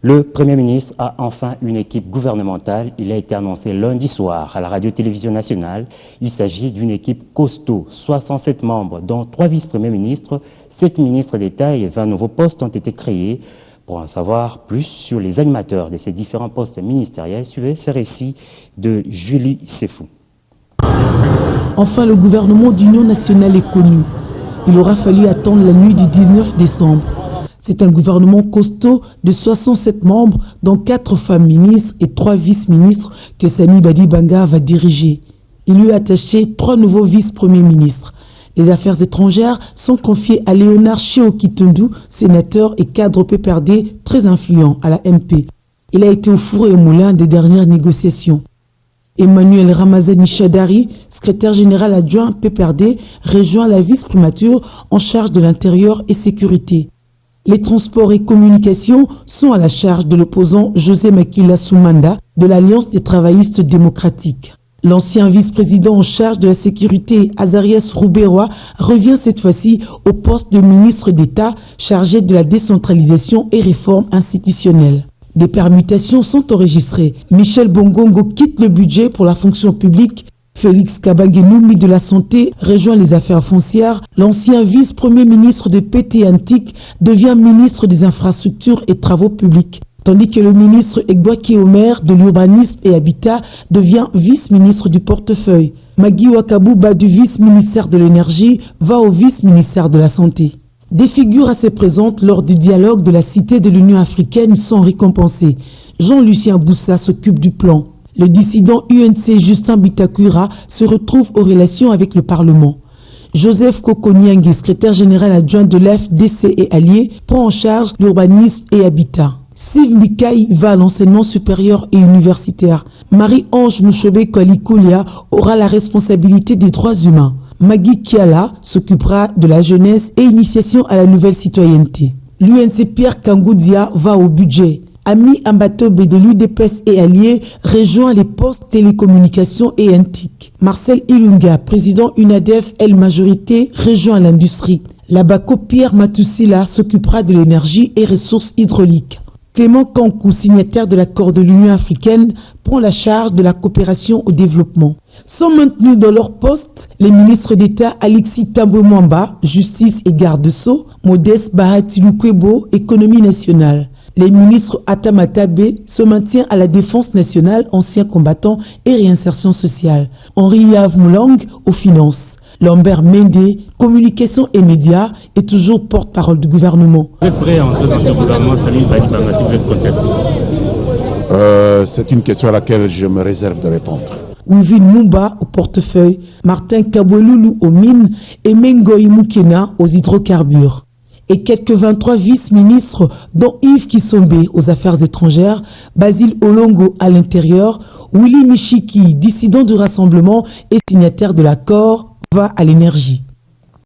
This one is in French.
Le Premier ministre a enfin une équipe gouvernementale. Il a été annoncé lundi soir à la radio-télévision nationale. Il s'agit d'une équipe costaud, 67 membres, dont 3 vice-premiers ministres, 7 ministres d'État et 20 nouveaux postes ont été créés. Pour en savoir plus sur les animateurs de ces différents postes ministériels, suivez ce récit de Julie Sefou. Enfin, le gouvernement d'union nationale est connu. Il aura fallu attendre la nuit du 19 décembre. C'est un gouvernement costaud de 67 membres, dont 4 femmes ministres et 3 vice-ministres que Sami Badibanga va diriger. Il lui a attaché 3 nouveaux vice-premiers ministres. Les affaires étrangères sont confiées à Léonard Chéokitundu, sénateur et cadre PPRD très influent à la MP. Il a été au four et au moulin des dernières négociations. Emmanuel Ramazani Chadari, secrétaire général adjoint PPRD, rejoint la vice-primature en charge de l'intérieur et sécurité. Les transports et communications sont à la charge de l'opposant José Makila Soumanda de l'Alliance des travaillistes démocratiques. L'ancien vice-président en charge de la sécurité, Azarias Rouberoa, revient cette fois-ci au poste de ministre d'État chargé de la décentralisation et réforme institutionnelle. Des permutations sont enregistrées. Michel Bongongo quitte le budget pour la fonction publique. Félix Kabangenoumi de la Santé rejoint les affaires foncières. L'ancien vice-premier ministre de PT Antique devient ministre des infrastructures et travaux publics. Tandis que le ministre Egboaki Omer de l'urbanisme et habitat devient vice-ministre du portefeuille. Magui Wakabouba du vice-ministère de l'énergie va au vice-ministère de la santé. Des figures assez présentes lors du dialogue de la Cité de l'Union africaine sont récompensées. Jean-Lucien Boussa s'occupe du plan. Le dissident UNC Justin Bitakura se retrouve aux relations avec le Parlement. Joseph Kokoniangue, secrétaire général adjoint de l'FDC et allié, prend en charge l'urbanisme et habitat. Steve Mikaï va à l'enseignement supérieur et universitaire. Marie-Ange Mouchobe Kwalikoulia aura la responsabilité des droits humains. Magui Kiala s'occupera de la jeunesse et initiation à la nouvelle citoyenneté. L'UNC Pierre Kangoudia va au budget. Ami Ambatobe de l'UDPS et alliés rejoint les postes télécommunications et antiques. Marcel Ilunga, président UNADEF L Majorité, rejoint l'industrie. Labako Pierre Matousila s'occupera de l'énergie et ressources hydrauliques. Clément Kankou, signataire de l'accord de l'Union africaine, prend la charge de la coopération au développement. Sont maintenus dans leur poste les ministres d'État Alexis Thambwe Mwamba, justice et garde-sceaux, Modeste Bahati Lukwebo, économie nationale. Les ministres Atamatabe se maintiennent à la défense nationale, anciens combattants et réinsertion sociale. Henri Yav Moulang aux finances. Lambert Mende, communication et médias, est toujours porte-parole du gouvernement. Vous êtes prêt à entrer dans ce gouvernement, Sami Badibanga, si vous êtes contacté? C'est une question à laquelle je me réserve de répondre. Wivin Mumba au portefeuille, Martin Kabweloulou aux mines et Mengoï Moukena aux hydrocarbures. Et quelques 23 vice-ministres, dont Yves Kisombe aux affaires étrangères, Basile Olongo à l'intérieur, Willy Michiki, dissident du rassemblement et signataire de l'accord, va à l'énergie.